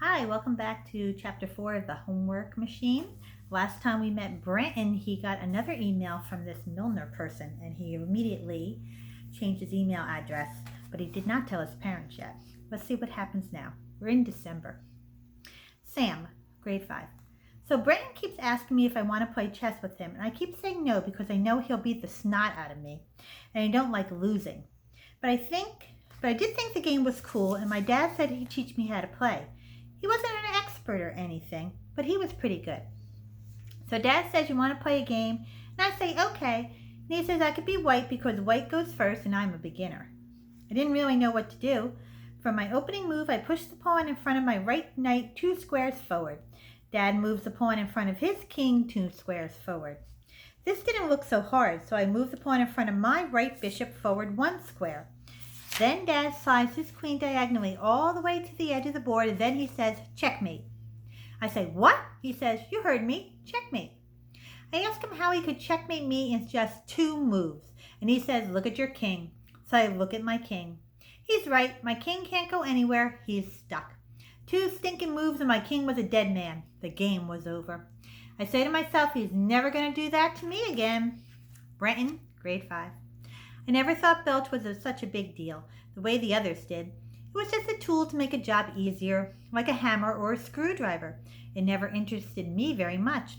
Hi, welcome back to chapter 4 of the homework machine. Last time we met Brenton, he got another email from this Milner person and he immediately changed his email address, but he did not tell his parents yet. Let's see what happens now. We're in December. Sam, grade 5. So Brenton keeps asking me if I want to play chess with him, and I keep saying no because I know he'll beat the snot out of me, and I don't like losing. But I did think the game was cool, and my dad said he'd teach me how to play. He wasn't an expert or anything, but he was pretty good. So Dad says, you want to play a game? And I say, okay. And he says I could be white because white goes first and I'm a beginner. I didn't really know what to do. For my opening move, I push the pawn in front of my right knight 2 squares forward. Dad moves the pawn in front of his king 2 squares forward. This didn't look so hard, so I moved the pawn in front of my right bishop forward 1 square. Then Dad slides his queen diagonally all the way to the edge of the board, and then he says, checkmate. I say, what? He says, you heard me, checkmate. I ask him how he could checkmate me in just 2 moves, and he says, look at your king. So I look at my king. He's right, my king can't go anywhere, he's stuck. 2 stinking moves and my king was a dead man. The game was over. I say to myself, he's never going to do that to me again. Brenton, grade 5. I never thought Belch was such a big deal, the way the others did. It was just a tool to make a job easier, like a hammer or a screwdriver. It never interested me very much.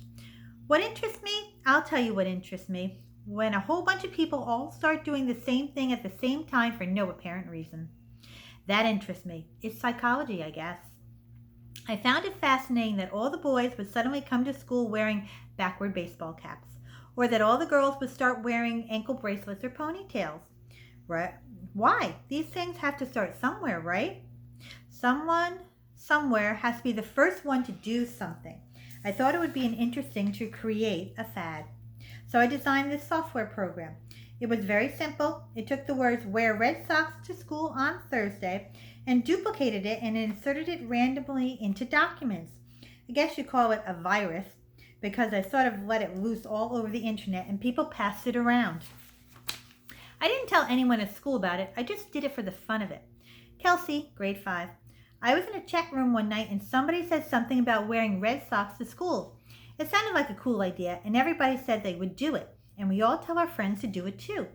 What interests me? I'll tell you what interests me. When a whole bunch of people all start doing the same thing at the same time for no apparent reason. That interests me. It's psychology, I guess. I found it fascinating that all the boys would suddenly come to school wearing backward baseball caps, or that all the girls would start wearing ankle bracelets or ponytails. Right? Why? These things have to start somewhere, right? Someone, somewhere, has to be the first one to do something. I thought it would be interesting to create a fad. So I designed this software program. It was very simple. It took the words wear red socks to school on Thursday and duplicated it and inserted it randomly into documents. I guess you call it a virus, because I sort of let it loose all over the internet and people passed it around. I didn't tell anyone at school about it. I just did it for the fun of it. Kelsey, grade 5. I was in a check room one night and somebody said something about wearing red socks to school. It sounded like a cool idea and everybody said they would do it. And we all tell our friends to do it too.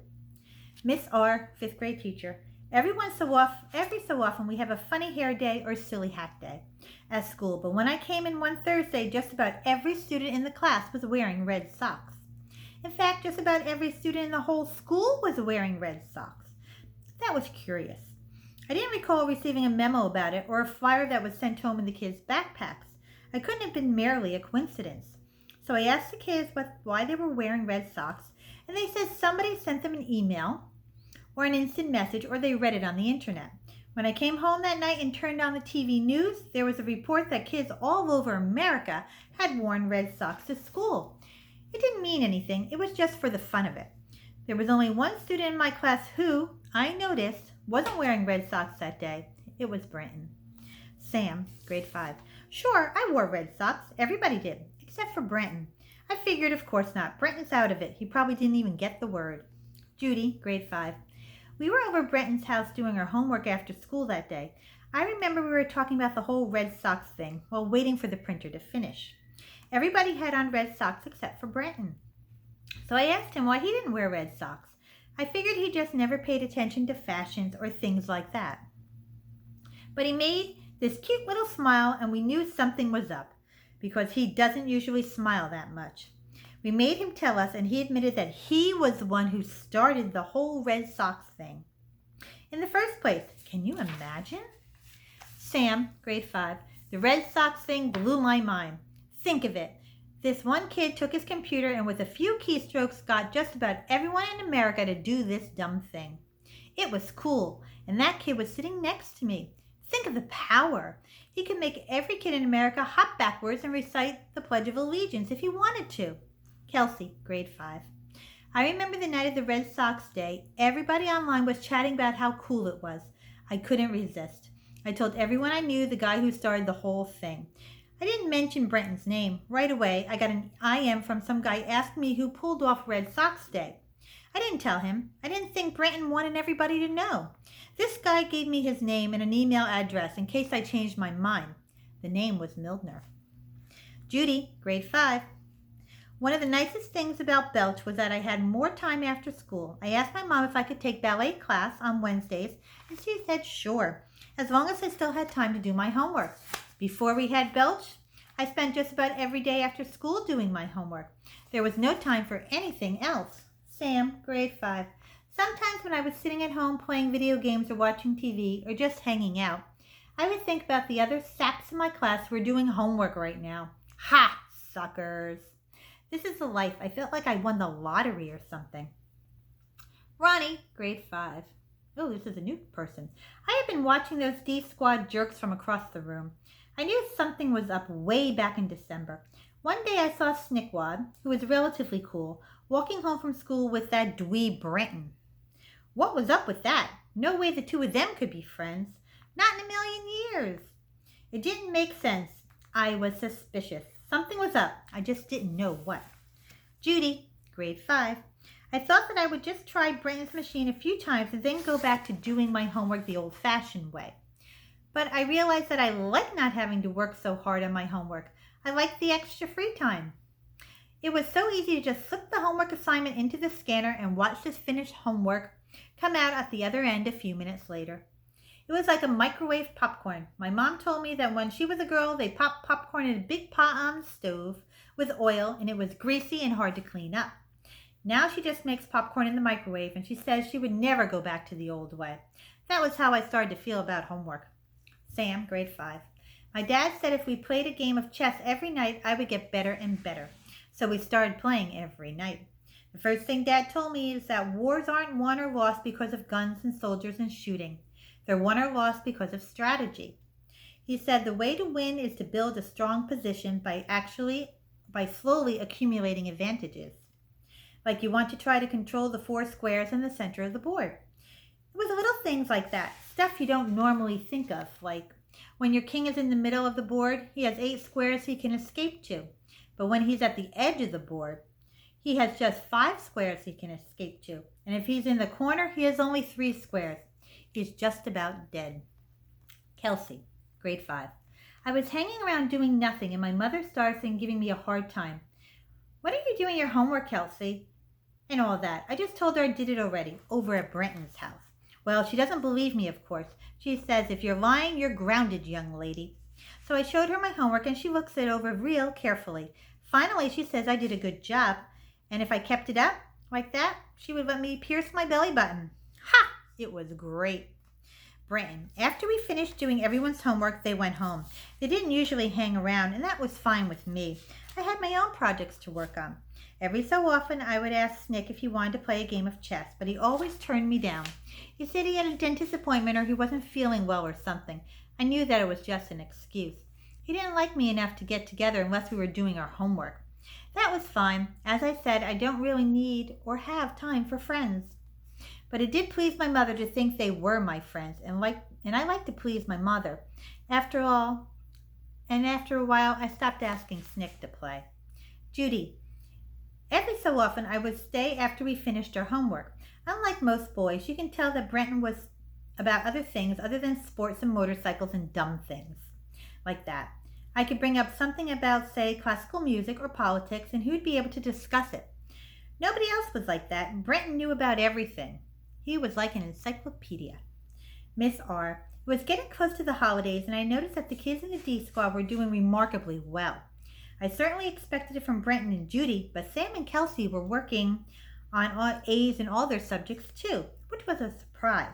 Miss R, 5th grade teacher. Every so often we have a funny hair day or silly hat day at school, but when I came in one Thursday, just about every student in the class was wearing red socks. In fact, just about every student in the whole school was wearing red socks. That was curious. I didn't recall receiving a memo about it or a flyer that was sent home in the kids' backpacks. It couldn't have been merely a coincidence. So I asked the kids why they were wearing red socks, and they said somebody sent them an email or an instant message, or they read it on the internet. When I came home that night and turned on the TV news, there was a report that kids all over America had worn red socks to school. It didn't mean anything. It was just for the fun of it. There was only one student in my class who, I noticed, wasn't wearing red socks that day. It was Brenton. Sam, grade 5. Sure, I wore red socks. Everybody did, except for Brenton. I figured, of course not. Brenton's out of it. He probably didn't even get the word. Judy, grade 5. We were over Brenton's house doing our homework after school that day. I remember we were talking about the whole red socks thing while waiting for the printer to finish. Everybody had on red socks except for Brenton. So I asked him why he didn't wear red socks. I figured he just never paid attention to fashions or things like that. But he made this cute little smile and we knew something was up, because he doesn't usually smile that much. We made him tell us, and he admitted that he was the one who started the whole red socks thing. In the first place, can you imagine? Sam, grade 5, the red socks thing blew my mind. Think of it. This one kid took his computer and with a few keystrokes got just about everyone in America to do this dumb thing. It was cool, and that kid was sitting next to me. Think of the power. He could make every kid in America hop backwards and recite the Pledge of Allegiance if he wanted to. Kelsey, grade 5. I remember the night of the Red Sox day, everybody online was chatting about how cool it was. I couldn't resist. I told everyone I knew the guy who started the whole thing. I didn't mention Brenton's name. Right away, I got an IM from some guy asking me who pulled off Red Sox Day. I didn't tell him. I didn't think Brenton wanted everybody to know. This guy gave me his name and an email address in case I changed my mind. The name was Milner. Judy, grade 5. One of the nicest things about Belch was that I had more time after school. I asked my mom if I could take ballet class on Wednesdays, and she said sure, as long as I still had time to do my homework. Before we had Belch, I spent just about every day after school doing my homework. There was no time for anything else. Sam, grade 5. Sometimes when I was sitting at home playing video games or watching TV or just hanging out, I would think about the other saps in my class who were doing homework right now. Ha! Suckers! This is the life. I felt like I won the lottery or something. Ronnie, grade 5. Oh, this is a new person. I had been watching those D-Squad jerks from across the room. I knew something was up way back in December. One day I saw Snickwad, who was relatively cool, walking home from school with that dweeb Brenton. What was up with that? No way the two of them could be friends. Not in a million years. It didn't make sense. I was suspicious. Something was up. I just didn't know what. Judy, grade 5. I thought that I would just try Brenton's machine a few times and then go back to doing my homework the old-fashioned way. But I realized that I like not having to work so hard on my homework. I like the extra free time. It was so easy to just slip the homework assignment into the scanner and watch this finished homework come out at the other end a few minutes later. It was like a microwave popcorn. My mom told me that when she was a girl, they popped popcorn in a big pot on the stove with oil, and it was greasy and hard to clean up. Now she just makes popcorn in the microwave, and she says she would never go back to the old way. That was how I started to feel about homework. Sam, grade 5. My dad said if we played a game of chess every night, I would get better and better. So we started playing every night. The first thing Dad told me is that wars aren't won or lost because of guns and soldiers and shooting. They're won or lost because of strategy. He said the way to win is to build a strong position by slowly accumulating advantages. Like you want to try to control the 4 squares in the center of the board. It was little things like that, stuff you don't normally think of, like when your king is in the middle of the board, he has 8 squares he can escape to. But when he's at the edge of the board, he has just 5 squares he can escape to. And if he's in the corner, he has only 3 squares. He's just about dead. Kelsey, grade 5. I was hanging around doing nothing, and my mother starts and giving me a hard time. What are you doing your homework, Kelsey? And all that. I just told her I did it already, over at Brenton's house. Well, she doesn't believe me, of course. She says, if you're lying, you're grounded, young lady. So I showed her my homework, and she looks it over real carefully. Finally, she says I did a good job, and if I kept it up like that, she would let me pierce my belly button. Ha! It was great. Brenton, after we finished doing everyone's homework, they went home. They didn't usually hang around, and that was fine with me. I had my own projects to work on. Every so often, I would ask Snick if he wanted to play a game of chess, but he always turned me down. He said he had a dentist appointment or he wasn't feeling well or something. I knew that it was just an excuse. He didn't like me enough to get together unless we were doing our homework. That was fine. As I said, I don't really need or have time for friends. But it did please my mother to think they were my friends, and I like to please my mother. After a while, I stopped asking Snick to play. Judy, every so often I would stay after we finished our homework. Unlike most boys, you can tell that Brenton was about other things other than sports and motorcycles and dumb things like that. I could bring up something about, say, classical music or politics, and he would be able to discuss it. Nobody else was like that. Brenton knew about everything. He was like an encyclopedia. Miss R. It was getting close to the holidays, and I noticed that the kids in the D Squad were doing remarkably well. I certainly expected it from Brenton and Judy, but Sam and Kelsey were working on A's in all their subjects too, which was a surprise.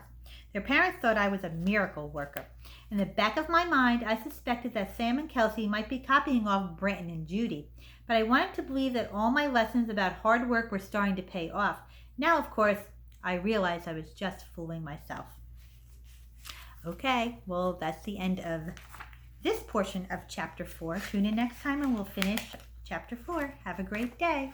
Their parents thought I was a miracle worker. In the back of my mind, I suspected that Sam and Kelsey might be copying off Brenton and Judy, but I wanted to believe that all my lessons about hard work were starting to pay off. Now, of course, I realized I was just fooling myself. Okay, well, that's the end of this portion of Chapter 4. Tune in next time and we'll finish Chapter 4. Have a great day.